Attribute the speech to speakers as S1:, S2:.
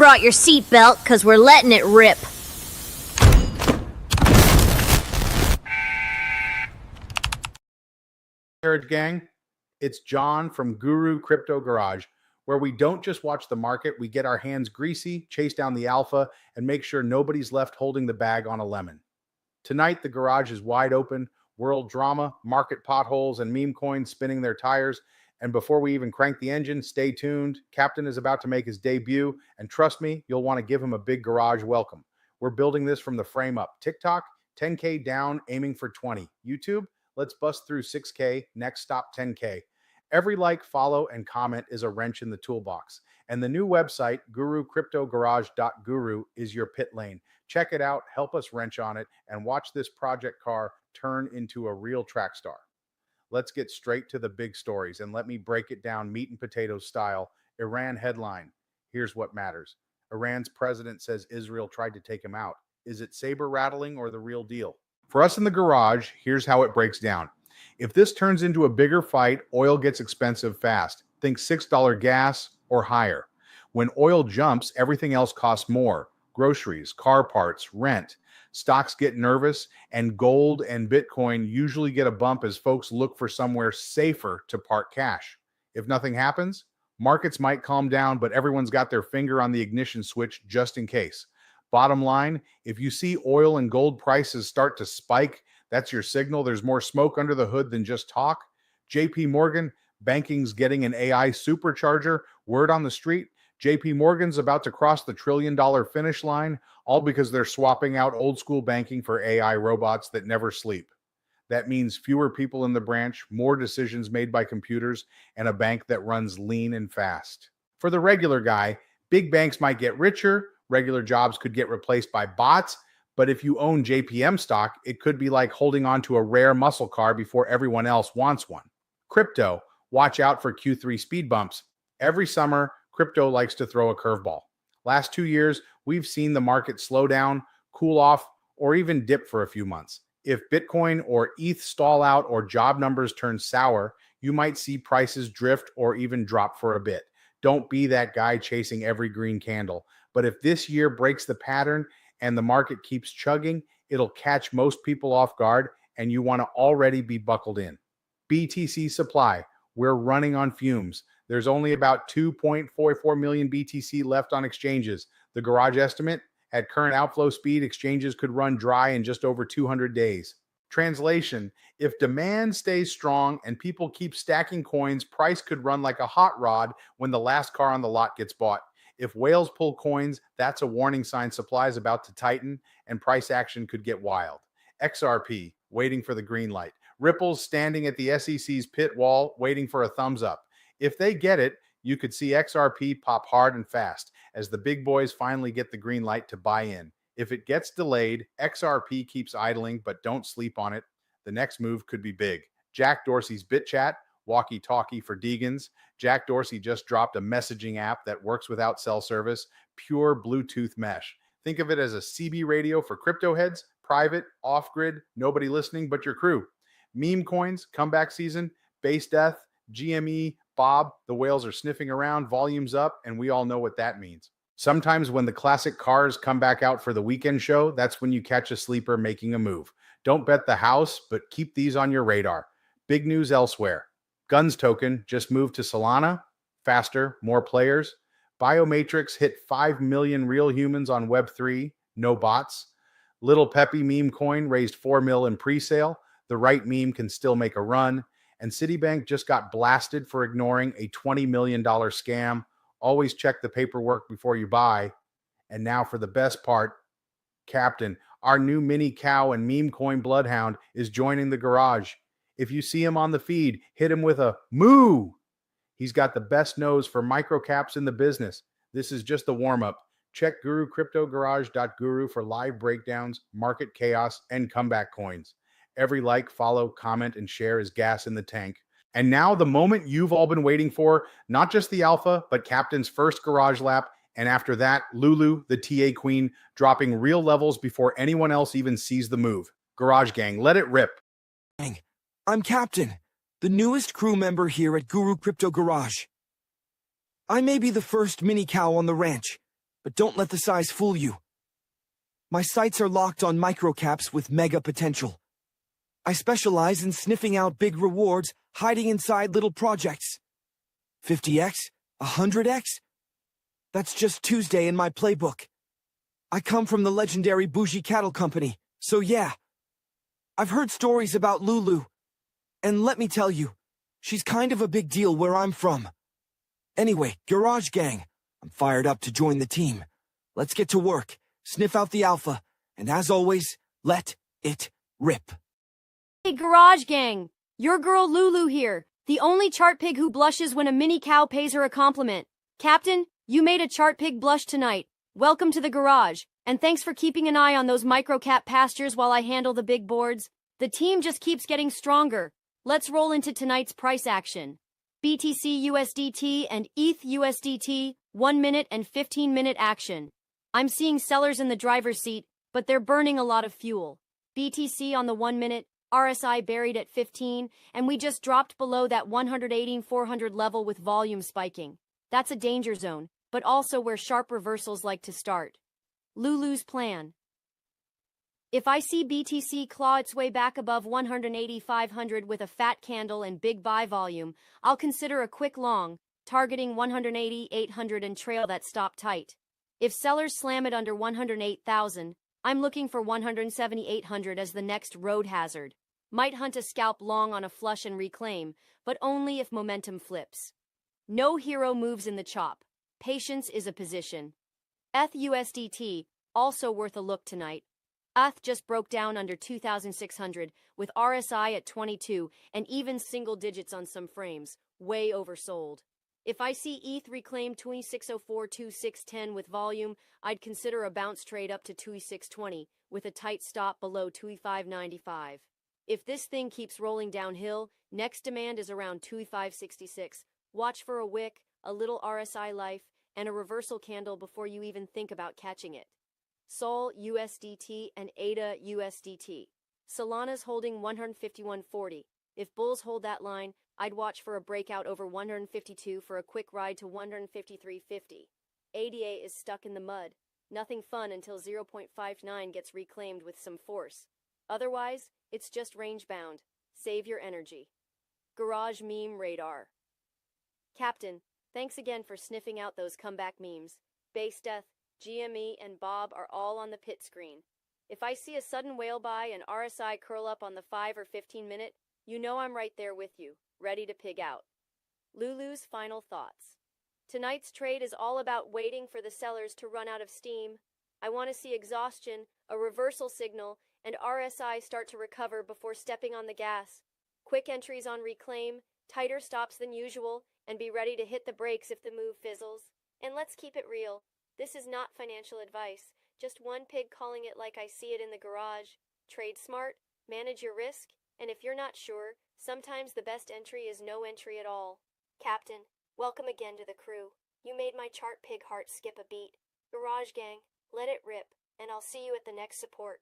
S1: brought your seatbelt, cause we're letting it rip.
S2: Garage gang, it's John from Guru Crypto Garage, where we don't just watch the market, we get our hands greasy, chase down the alpha, and make sure nobody's left holding the bag on a lemon. Tonight, the garage is wide open, world drama, market potholes, and meme coins spinning their tires. And before we even crank the engine, stay tuned. Captain is about to make his debut, and trust me, you'll want to give him a big garage welcome. We're building this from the frame up. TikTok, 10K down, aiming for 20. YouTube, let's bust through 6K, next stop 10K. Every like, follow, and comment is a wrench in the toolbox. And the new website, GuruCryptoGarage.guru, is your pit lane. Check it out, help us wrench on it, and watch this project car turn into a real track star. Let's get straight to the big stories, and let me break it down meat and potatoes style. Iran headline. Here's what matters. Iran's president says Israel tried to take him out. Is it saber rattling or the real deal? For us in the garage, here's how it breaks down. If this turns into a bigger fight, oil gets expensive fast. Think $6 gas or higher. When oil jumps, everything else costs more. Groceries, car parts, rent. Stocks get nervous, and gold and Bitcoin usually get a bump as folks look for somewhere safer to park cash. If nothing happens, markets might calm down, but everyone's got their finger on the ignition switch just in case. Bottom line, if you see oil and gold prices start to spike, that's your signal there's more smoke under the hood than just talk. JPMorgan, banking's getting an AI supercharger. Word on the street, JPMorgan's about to cross the $1 trillion finish line, all because they're swapping out old school banking for AI robots that never sleep. That means fewer people in the branch, more decisions made by computers, and a bank that runs lean and fast. For the regular guy, big banks might get richer, regular jobs could get replaced by bots, but if you own JPM stock, it could be like holding on to a rare muscle car before everyone else wants one. Crypto, watch out for Q3 speed bumps. Every summer, crypto likes to throw a curveball. Last 2 years, we've seen the market slow down, cool off, or even dip for a few months. If Bitcoin or ETH stall out or job numbers turn sour, you might see prices drift or even drop for a bit. Don't be that guy chasing every green candle. But if this year breaks the pattern and the market keeps chugging, it'll catch most people off guard, and you want to already be buckled in. BTC supply, we're running on fumes. There's only about 2.44 million BTC left on exchanges. The garage estimate, at current outflow speed, exchanges could run dry in just over 200 days. Translation, if demand stays strong and people keep stacking coins, price could run like a hot rod when the last car on the lot gets bought. If whales pull coins, that's a warning sign supply is about to tighten and price action could get wild. XRP, waiting for the green light. Ripple's standing at the SEC's pit wall, waiting for a thumbs up. If they get it, you could see XRP pop hard and fast as the big boys finally get the green light to buy in. If it gets delayed, XRP keeps idling, but don't sleep on it. The next move could be big. Jack Dorsey's BitChat, walkie-talkie for Deegans. Jack Dorsey just dropped a messaging app that works without cell service, pure Bluetooth mesh. Think of it as a CB radio for crypto heads, private, off-grid, nobody listening but your crew. Meme coins, comeback season, base death, GME, Bob, the whales are sniffing around, volumes up, and we all know what that means. Sometimes when the classic cars come back out for the weekend show, that's when you catch a sleeper making a move. Don't bet the house, but keep these on your radar. Big news elsewhere. Guns token just moved to Solana. Faster, more players. Biomatrix hit 5 million real humans on Web3, no bots. Little Peppy meme coin raised 4 mil in pre-sale. The right meme can still make a run. And Citibank just got blasted for ignoring a $20 million scam. Always check the paperwork before you buy. And now for the best part, Captain, our new mini cow and meme coin bloodhound is joining the garage. If you see him on the feed, hit him with a moo. He's got the best nose for microcaps in the business. This is just the warm-up. Check GuruCryptoGarage.guru for live breakdowns, market chaos, and comeback coins. Every like, follow, comment, and share is gas in the tank. And now the moment you've all been waiting for, not just the alpha, but Captain's first garage lap. And after that, Lulu, the TA queen, dropping real levels before anyone else even sees the move. Garage gang, let it rip.
S3: I'm Captain, the newest crew member here at Guru Crypto Garage. I may be the first mini cow on the ranch, but don't let the size fool you. My sights are locked on microcaps with mega potential. I specialize in sniffing out big rewards hiding inside little projects. 50x? 100x? That's just Tuesday in my playbook. I come from the legendary Bougie Cattle Company, so yeah. I've heard stories about Lulu. And let me tell you, she's kind of a big deal where I'm from. Anyway, Garage Gang, I'm fired up to join the team. Let's get to work, sniff out the alpha, and as always, let it rip.
S4: Hey Garage Gang, your girl Lulu here, the only chart pig who blushes when a mini cow pays her a compliment. Captain, you made a chart pig blush tonight. Welcome to the garage, and thanks for keeping an eye on those microcap pastures while I handle the big boards. The team just keeps getting stronger. Let's roll into tonight's price action. BTC USDT and ETH USDT, 1 minute and 15-minute action. I'm seeing sellers in the driver's seat, but they're burning a lot of fuel. BTC on the 1 minute, RSI buried at 15, and we just dropped below that 118,400 level with volume spiking. That's a danger zone, but also where sharp reversals like to start. Lulu's plan. If I see BTC claw its way back above 180,500 with a fat candle and big buy volume, I'll consider a quick long, targeting 180,800 and trail that stop tight. If sellers slam it under 108,000, I'm looking for 170,800 as the next road hazard. Might hunt a scalp long on a flush and reclaim, but only if momentum flips. No hero moves in the chop. Patience is a position. ETH USDT, also worth a look tonight. ETH just broke down under 2,600 with RSI at 22 and even single digits on some frames, way oversold. If I see ETH reclaim 2604-2610 with volume, I'd consider a bounce trade up to 2620 with a tight stop below 2595. If this thing keeps rolling downhill, next demand is around 2566. Watch for a wick, a little RSI life, and a reversal candle before you even think about catching it. Sol USDT and ADA USDT. Solana's holding 151.40. If bulls hold that line, I'd watch for a breakout over 152 for a quick ride to 153.50. ADA is stuck in the mud. Nothing fun until 0.59 gets reclaimed with some force. Otherwise, it's just range bound. Save your energy. Garage Meme Radar. Captain, thanks again for sniffing out those comeback memes. Base Death, GME, and Bob are all on the pit screen. If I see a sudden whale buy and RSI curl up on the 5 or 15 minute, you know I'm right there with you, ready to pig out. Lulu's final thoughts. Tonight's trade is all about waiting for the sellers to run out of steam. I want to see exhaustion, a reversal signal, and RSI start to recover before stepping on the gas. Quick entries on reclaim, tighter stops than usual, and be ready to hit the brakes if the move fizzles. And let's keep it real. This is not financial advice, just one pig calling it like I see it in the garage. Trade smart, manage your risk, and if you're not sure, sometimes the best entry is no entry at all. Captain, welcome again to the crew. You made my chart pig heart skip a beat. Garage Gang, let it rip, and I'll see you at the next support.